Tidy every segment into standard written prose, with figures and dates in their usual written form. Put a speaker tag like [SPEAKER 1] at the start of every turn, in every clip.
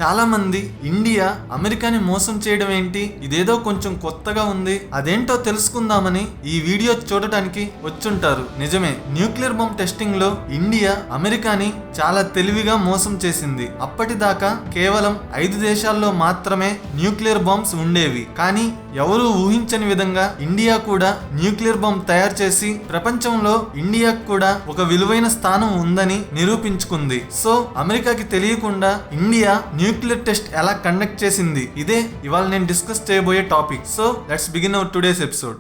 [SPEAKER 1] చాలా మంది ఇండియా అమెరికాని మోసం చేయడం ఏంటి, ఇదేదో కొంచెం కొత్తగా ఉంది, అదేంటో తెలుసుకుందామని ఈ వీడియో చూడటానికి వచ్చుంటారు. నిజమే, న్యూక్లియర్ బాంబ్ టెస్టింగ్ లో ఇండియా అమెరికాని చాలా తెలివిగా మోసం చేసింది. అప్పటిదాకా కేవలం 5 దేశాల్లో మాత్రమే న్యూక్లియర్ బాంబ్స్ ఉండేవి. కానీ ఎవరూ ఊహించని విధంగా ఇండియా కూడా న్యూక్లియర్ బాంబ్ తయారు చేసి ప్రపంచంలో ఇండియాకు కూడా ఒక విలువైన స్థానం ఉందని నిరూపించుకుంది. సో అమెరికాకి తెలియకుండా ఇండియా న్యూక్లియర్ టెస్ట్ ఎలా కండక్ట్ చేసింది, ఇదే ఇవాళ నేను డిస్కస్ చేయబోయే topic. So let's begin our today's episode.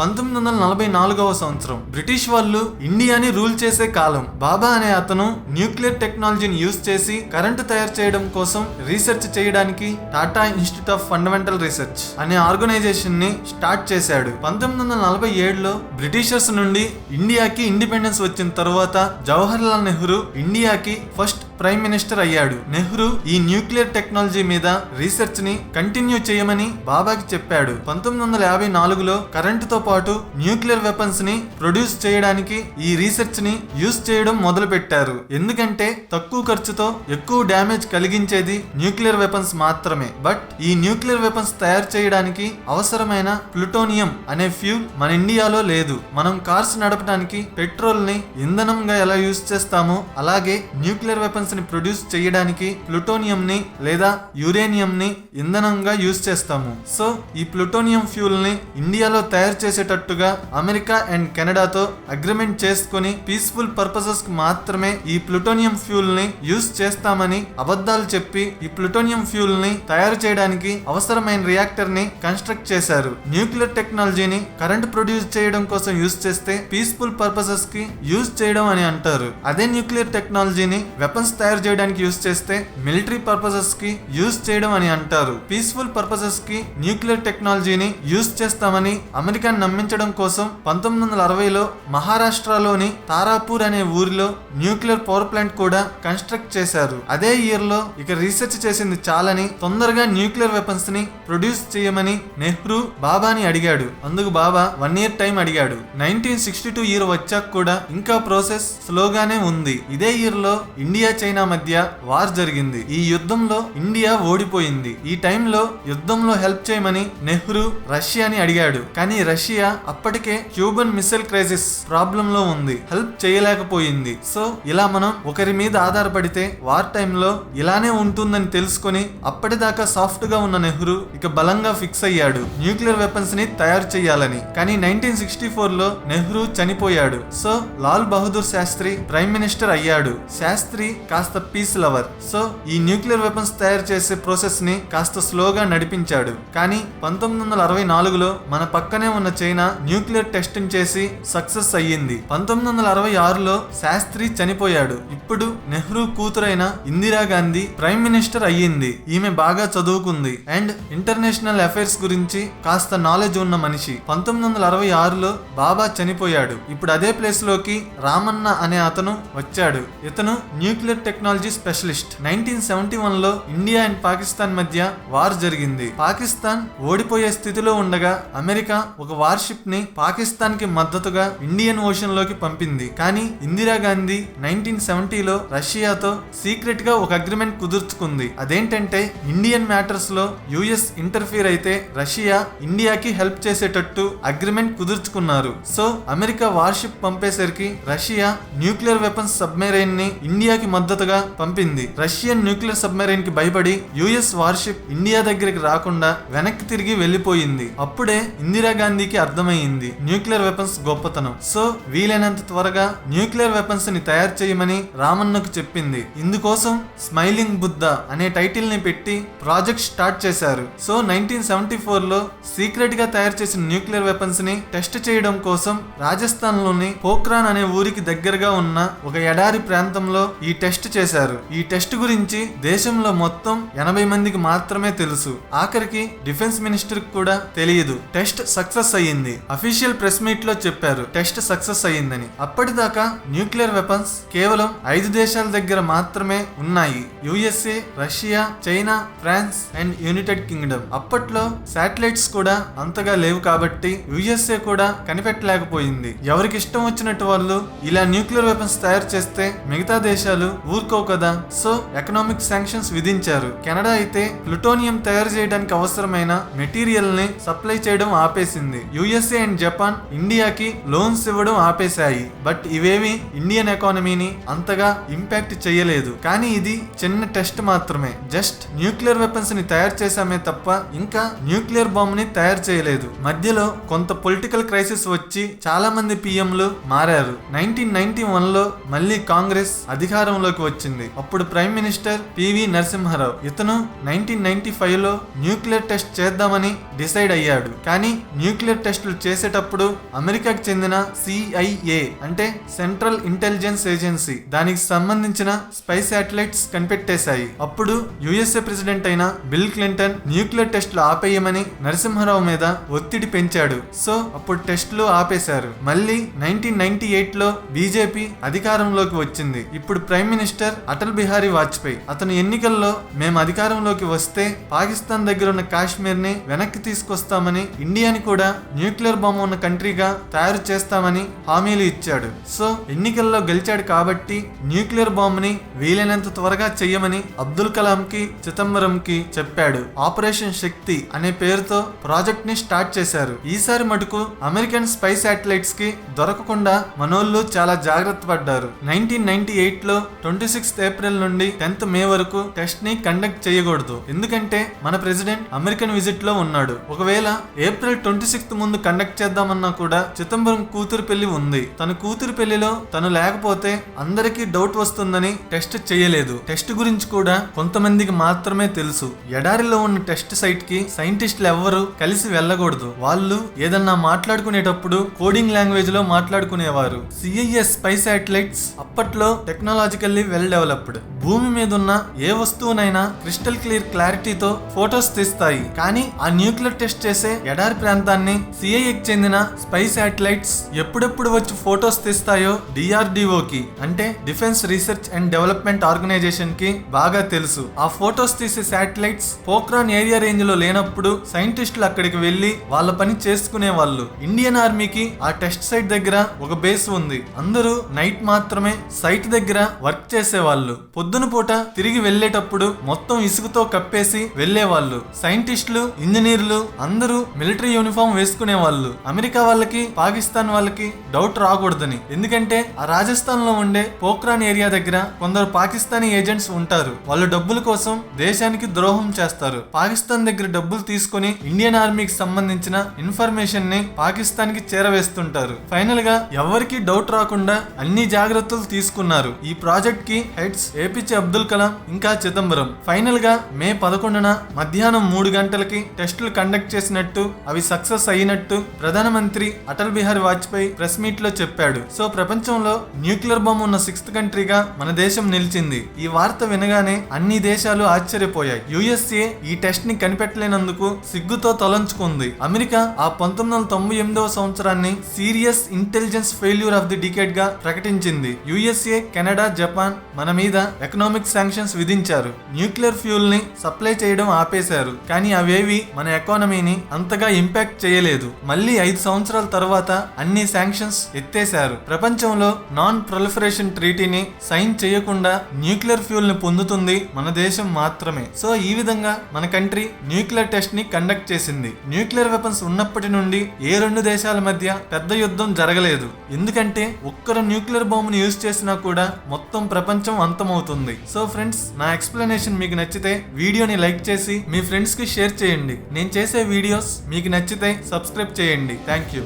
[SPEAKER 1] 1944వ సంవత్సరం బ్రిటిష్ వాళ్ళు ఇండియాని రూల్ చేసే కాలం. బాబా అనే అతను న్యూక్లియర్ టెక్నాలజీని యూజ్ చేసి కరెంటు తయారు చేయడం కోసం రీసెర్చ్ చేయడానికి Tata institute of fundamental research అనే ఆర్గనైజేషన్ ని స్టార్ట్ చేశాడు. 1947లో బ్రిటిషర్స్ నుండి ఇండియాకి ఇండిపెండెన్స్ వచ్చిన తర్వాత జవహర్ లాల్ నెహ్రూ ఇండియాకి ఫస్ట్ ప్రైమ్ మినిస్టర్ అయ్యాడు. నెహ్రూ ఈ న్యూక్లియర్ టెక్నాలజీ మీద రీసెర్చ్ ని కంటిన్యూ చేయమని బాబాకి చెప్పాడు. 1954లో కరెంటుతో పాటు న్యూక్లియర్ వెపన్స్ ని ప్రొడ్యూస్ చేయడానికి ఈ రీసెర్చ్ ని యూజ్ చేయడం మొదలు పెట్టారు. ఎందుకంటే తక్కువ ఖర్చుతో ఎక్కువ డ్యామేజ్ కలిగించేది న్యూక్లియర్ వెపన్స్ మాత్రమే. బట్ ఈ న్యూక్లియర్ వెపన్స్ తయారు చేయడానికి అవసరమైన ప్లూటోనియం అనే ఫ్యూల్ మన ఇండియాలో లేదు. మనం కార్స్ నడపడానికి పెట్రోల్ ని ఇంధనంగా ఎలా యూజ్ చేస్తామో అలాగే న్యూక్లియర్ వెపన్స్ ని ప్రొడ్యూస్ చేయడానికి ప్లూటోనియం ని లేదా యురేనియం ని ఇంధనంగా యూజ్ చేస్తాము. సో ఈ ప్లూటోనియం ఫ్యూల్ ని ఇండియాలో తయారు చేసేటట్టుగా అమెరికా అండ్ కెనడాతో అగ్రిమెంట్ చేసుకుని పీస్ఫుల్ పర్పసెస్ కి మాత్రమే ఈ ప్లూటోనియం ఫ్యూల్ ని యూజ్ చేస్తామని అబద్ధాలు చెప్పి ఈ ప్లూటోనియం ఫ్యూల్ ని తయారు చేయడానికి అవసరమైన రియాక్టర్ ని కన్స్ట్రక్ట్ చేశారు. న్యూక్లియర్ టెక్నాలజీని కరెంట్ ప్రొడ్యూస్ చేయడం కోసం యూజ్ చేస్తే పీస్ఫుల్ పర్పసెస్ కి యూజ్ చేయడం అని అంటారు. అదే న్యూక్లియర్ టెక్నాలజీని వెపన్స్ తయారు చేయడానికి యూజ్ చేస్తే మిలిటరీ పర్పసెస్ కి యూజ్ చేయడం అని అంటారు. పీస్ఫుల్ పర్పసెస్ కి న్యూక్లియర్ టెక్నాలజీని యూజ్ చేస్తామని అమెరికాను నమ్మించడం కోసం 1960లో మహారాష్ట్రలోని తారాపూర్ అనే ఊరిలో న్యూక్లియర్ పవర్ ప్లాంట్ కూడా కన్స్ట్రక్ట్ చేశారు. అదే ఇయర్ లో ఇక రీసెర్చ్ చేసింది చాలని తొందరగా న్యూక్లియర్ వెపన్స్ ని ప్రొడ్యూస్ చేయమని నెహ్రూ బాబాని అడిగాడు. అందుకు బాబా 1 year టైం అడిగాడు. 1962 ఇయర్ వచ్చాక కూడా ఇంకా ప్రాసెస్ స్లోగానే ఉంది. ఇదే ఇయర్ లో ఇండియా చైనా మధ్య వార్ జరిగింది. ఈ యుద్ధంలో ఇండియా ఓడిపోయింది. ఈ టైంలో యుద్ధంలో హెల్ప్ చేయమని నెహ్రూ రష్యాని అడిగాడు. కానీ రష్యా అప్పటికే క్యూబన్ మిసైల్ క్రైసిస్ ప్రాబ్లం లో ఉంది, హెల్ప్ చేయలేకపోయింది. సో ఇలా మనం ఒకరి మీద ఆధారపడితే వార్ టైంలో ఇలానే ఉంటుందని తెలుసుకొని అప్పటిదాకా సాఫ్ట్ గా ఉన్న నెహ్రూ ఇక బలంగా ఫిక్స్ అయ్యాడు న్యూక్లియర్ వెపన్స్ ని తయారు చేయాలని. కానీ 1964లో నెహ్రూ చనిపోయాడు. So Lal Bahadur Shastri prime minister అయ్యాడు. శాస్త్రి కాస్త పీస్ లవర్. సో ఈ న్యూక్లియర్ వెపన్స్ తయారు చేసే ప్రాసెస్ ని కాస్త స్లోగా నడిపించాడు. కానీ 1964లో మన పక్కనే ఉన్న చైనా న్యూక్లియర్ టెస్టింగ్ చేసి సక్సెస్ అయ్యింది. 1966లో శాస్త్రి చనిపోయాడు. ఇప్పుడు నెహ్రూ కూతురైన ఇందిరాగాంధీ ప్రైమ్ మినిస్టర్ అయ్యింది. ఈమె బాగా చదువుకుంది అండ్ ఇంటర్నేషనల్ అఫైర్స్ గురించి కాస్త నాలెడ్జ్ ఉన్న మనిషి. 1966లో బాబా చనిపోయాడు. ఇప్పుడు అదే ప్లేస్ లోకి రామన్న అనే అతను వచ్చాడు. ఇతను న్యూక్లియర్ టెక్నాలజీ స్పెషలిస్ట్. 1971లో ఇండియా అండ్ పాకిస్తాన్ మధ్య వార్ జరిగింది. పాకిస్తాన్ ఓడిపోయే స్థితిలో ఉండగా అమెరికా ఒక వార్షిప్ ని పాకిస్తాన్ కి మద్దతుగా ఇండియన్ ఓషన్ లోకి పంపింది. కానీ ఇందిరాగాంధీ 1970లో రష్యాతో సీక్రెట్ గా ఒక అగ్రిమెంట్ కుదుర్చుకుంది. అదేంటంటే ఇండియన్ మ్యాటర్స్ లో యుఎస్ ఇంటర్ఫియర్ అయితే రష్యా ఇండియాకి హెల్ప్ చేసేటట్టు అగ్రిమెంట్ కుదుర్చుకున్నారు. సో అమెరికా వార్షిప్ పంపేసరికి రష్యా న్యూక్లియర్ వెపన్స్ సబ్మెరైన్ ని ఇండియాకి మద్దతుగా పంపింది. రష్యన్ న్యూక్లియర్ సబ్మెరైన్ కి భయపడి యుఎస్ వార్షిప్ ఇండియా దగ్గరికి రాకుండా వెనక్కి తిరిగి వెళ్లిపోయింది. అప్పుడే ఇందిరాగాంధీకి అర్థమైంది న్యూక్లియర్ వెపన్స్ గొప్పతనం. సో వీలైనంత త్వరగా న్యూక్లియర్ వెపన్స్ ని తయారు చేయమని రామన్నకు చెప్పింది. ఇందుకోసం స్మైలింగ్ బుద్ధ అనే టైటిల్ ని పెట్టి ప్రాజెక్ట్ స్టార్ట్ చేశారు. సో 1974లో సీక్రెట్ గా తయారు చేసిన న్యూక్లియర్ వెపన్స్ ని టెస్ట్ చేయడం కోసం రాజస్థాన్ లోని పోఖ్రాన్ అనే ఊరికి దగ్గరగా ఉన్న ఒక ఎడారి ప్రాంతంలో ఈ టెస్ట్ టెస్ట్ చేశారు. ఈ టెస్ట్ గురించి దేశంలో మొత్తం 80 మందికి మాత్రమే తెలుసు. ఆఖరికి డిఫెన్స్ మినిస్టర్ కూడా తెలియదు. టెస్ట్ సక్సెస్ అయ్యింది. అఫీషియల్ ప్రెస్ మీట్ లో చెప్పారు టెస్ట్ సక్సెస్ అయ్యిందని. అప్పటిదాకా న్యూక్లియర్ వెపన్స్ కేవలం 5 దేశాల దగ్గర మాత్రమే ఉన్నాయి. USA, Russia, China, France and United Kingdom. అప్పట్లో శాటిలైట్స్ కూడా అంతగా లేవు కాబట్టి యుఎస్ఏ కూడా కనిపెట్టలేకపోయింది. ఎవరికి ఇష్టం వచ్చినట్టు వాళ్ళు ఇలా న్యూక్లియర్ వెపన్స్ తయారు చేస్తే మిగతా దేశాలు ఊరుకో కదా. సో ఎకనామిక్ శాంక్షన్స్ విధించారు. కెనడా అయితే ప్లూటోనియం తయారు చేయడానికి అవసరమైన మెటీరియల్ ని సప్లై చేయడం ఆపేసింది. యుఎస్ఏ అండ్ జపాన్ ఇండియాకి లోన్స్ ఇవ్వడం ఆపేశాయి. బట్ ఇవేవి ఇండియన్ ఎకానమీని అంతగా ఇంపాక్ట్ చేయలేదు. కానీ ఇది చిన్న టెస్ట్ మాత్రమే. జస్ట్ న్యూక్లియర్ వెపన్స్ ని తయారు చేశామే తప్ప ఇంకా న్యూక్లియర్ బాంబ్ ని తయారు చేయలేదు. మధ్యలో కొంత పొలిటికల్ క్రైసిస్ వచ్చి చాలా మంది పిఎంలు మారారు. 1991లో మళ్ళీ కాంగ్రెస్ అధికారంలోకి వచ్చింది. అప్పుడు ప్రైమ్ మినిస్టర్ పివి నరసింహారావు. ఇతను 1995లో న్యూక్లియర్ టెస్ట్ చేద్దామని డిసైడ్ అయ్యాడు. కానీ న్యూక్లియర్ టెస్టులు చేసేటప్పుడు అమెరికాకు చెందిన CIA అంటే సెంట్రల్ ఇంటెలిజెన్స్ ఏజెన్సీ దానికి సంబంధించిన స్పై శాటిలైట్స్ కనిపెట్టేశాయి. అప్పుడు యుఎస్ఏ ప్రెసిడెంట్ అయిన బిల్ క్లింటన్ న్యూక్లియర్ టెస్టులు ఆపేయమని నరసింహారావు మీద ఒత్తిడి పెంచాడు. సో అప్పుడు టెస్టులు ఆపేశారు. మళ్ళీ 1998లో బీజేపీ అధికారంలోకి వచ్చింది. ఇప్పుడు ప్రైమ్ మినిస్టర్ అటల్ బిహారీ వాజ్పేయి. అతను ఎన్నికల్లో మేము అధికారంలోకి వస్తే పాకిస్తాన్ దగ్గర ఉన్న కాశ్మీర్ ని వెనక్కి తీసుకొస్తామని, ఇండియాని కూడా న్యూక్లియర్ బాంబు ఉన్న కంట్రీగా తయారు చేస్తామని హామీలు ఇచ్చాడు. సో ఎన్నికల్లో గెలిచాడు కాబట్టి న్యూక్లియర్ బాంబ్ ని వీలైనంత త్వరగా చెయ్యమని అబ్దుల్ కలాం కి, చిదంబరం కి చెప్పాడు. ఆపరేషన్ శక్తి అనే పేరుతో ప్రాజెక్ట్ ని స్టార్ట్ చేశారు. ఈసారి మటుకు అమెరికన్ స్పై శాటిలైట్స్ కి దొరకకుండా మనోళ్ళు చాలా జాగ్రత్త పడ్డారు. 1998లో 26th ఏప్రిల్ నుండి 10th మే వరకు టెస్ట్ ని కండక్ట్ చేయకూడదు. ఎందుకంటే మన ప్రెసిడెంట్ అమెరికన్ విజిట్ లో ఉన్నాడు. ఒకవేళ ఏప్రిల్ 26th ముందు కండక్ట్ చేద్దామన్నా కూడా చిదంబరం కూతురు పెళ్లి ఉంది. తన కూతురు పెళ్లిలో తను లేకపోతే అందరికీ డౌట్ వస్తుందని టెస్ట్ చేయలేదు. టెస్ట్ గురించి కూడా కొంతమందికి మాత్రమే తెలుసు. ఎడారిలో ఉన్న టెస్ట్ సైట్ కి సైంటిస్టులు ఎవ్వరూ కలిసి వెళ్ళకూడదు. వాళ్ళు ఏదన్నా మాట్లాడుకునేటప్పుడు కోడింగ్ లాంగ్వేజ్ లో మాట్లాడుకునేవారు. CIA స్పై శాటిలైట్స్ అప్పట్లో టెక్నాలజికల్లీ వెల్ డెవలప్డ్. భూమి మీద ఉన్న ఏ వస్తువునైనా క్రిస్టల్ క్లియర్ క్లారిటీతో ఫోటోస్ తీస్తాయి. కానీ ఆ న్యూక్లియర్ టెస్ట్ చేసే ఎడారి ప్రాంతాన్ని CIAకి చెందిన స్పై శాటిలైట్స్ ఎప్పుడెప్పుడు వచ్చి ఫోటోస్ తీస్తాయో DRDOకి అంటే defence research and development organisation కి బాగా తెలుసు. ఆ ఫోటోస్ తీసే శాటిలైట్స్ పోఖ్రాన్ ఏరియా రేంజ్ లో లేనప్పుడు సైంటిస్టులు అక్కడికి వెళ్లి వాళ్ళ పని చేసుకునే వాళ్ళు. ఇండియన్ ఆర్మీకి ఆ టెస్ట్ సైట్ దగ్గర ఒక బేస్ ఉంది. అందరూ నైట్ మాత్రమే సైట్ దగ్గర వర్క్ చేసేవాళ్ళు. పొద్దున పూట తిరిగి వెళ్లేటప్పుడు మొత్తం ఇసుకతో కప్పేసి వెళ్లేవాళ్ళు. సైంటిస్టులు, ఇంజనీర్లు అందరూ మిలిటరీ యూనిఫామ్ వేసుకునే వాళ్ళు. అమెరికా వాళ్ళకి, పాకిస్తాన్ వాళ్ళకి డౌట్ రాకూడదని. ఎందుకంటే ఆ రాజస్థాన్ లో ఉండే పోఖ్రాన్ ఏరియా దగ్గర కొందరు పాకిస్తానీ ఏజెంట్స్ ఉంటారు. వాళ్ళు డబ్బుల కోసం దేశానికి ద్రోహం చేస్తారు. పాకిస్తాన్ దగ్గర డబ్బులు తీసుకుని ఇండియన్ ఆర్మీకి సంబంధించిన ఇన్ఫర్మేషన్ ని పాకిస్తాన్ కి చేరవేస్తుంటారు. ఫైనల్ గా ఎవరికి డౌట్ రాకుండా అన్ని జాగ్రత్తలు తీసుకున్నారు. ఈ ప్రాజెక్ట్ కి హెడ్స్ APJ అబ్దుల్ కలాం ఇంకా చిదంబరం. ఫైనల్ గా మే 11న మధ్యాహ్నం 3 గంటలకి టెస్టులు కండక్ట్ చేసినట్టు, అవి సక్సెస్ అయినట్టు ప్రధానమంత్రి అటల్ బిహారీ వాజ్పేయి ప్రెస్ మీట్ లో చెప్పాడు. సో ప్రపంచంలో న్యూక్లియర్ బాంబు ఉన్న 6th కంట్రీగా మన దేశం నిలిచింది. ఈ వార్త వినగానే అన్ని దేశాలు ఆశ్చర్యపోయాయి. USA ఈ టెస్ట్ ని కనిపెట్టలేనందుకు సిగ్గుతో తలంచుకుంది. అమెరికా ఆ 1998వ సంవత్సరాన్ని serious intelligence failure of the decade గా ప్రకటించింది. USA, కెనడా, జపాన్ మన మీద ఎకనామిక్ శాంక్షన్స్ విధించారు. న్యూక్లియర్ ఫ్యూల్ ని సప్లై చేయడం ఆపేశారు. కానీ అవేవి మన ఎకానమీని అంతగా ఇంపాక్ట్ చేయలేదు. మళ్ళీ 5 సంవత్సరాల తర్వాత అన్ని శాంక్షన్స్ ఎత్తేశారు. ప్రపంచంలో నాన్ ప్రొలిఫరేషన్ ట్రీటీని సైన్ చేయకుండా న్యూక్లియర్ ఫ్యూల్ ని పొందుతుంది మన దేశం మాత్రమే. సో ఈ విధంగా మన కంట్రీ న్యూక్లియర్ టెస్ట్ ని కండక్ట్ చేసింది. న్యూక్లియర్ వెపన్స్ ఉన్నప్పటి నుండి ఏ 2 దేశాల మధ్య పెద్ద యుద్ధం జరగలేదు. ఎందుకంటే ఒక్కరు న్యూక్లియర్ బాంబుని యూజ్ చేసినా కూడా మొత్తం ప్రపంచం అంతమవుతుంది. సో ఫ్రెండ్స్, నా ఎక్స్ప్లెనేషన్ మీకు నచ్చితే వీడియోని లైక్ చేసి మీ ఫ్రెండ్స్ కి షేర్ చేయండి. నేను చేసే వీడియోస్ మీకు నచ్చితే సబ్స్క్రైబ్ చేయండి. Thank you.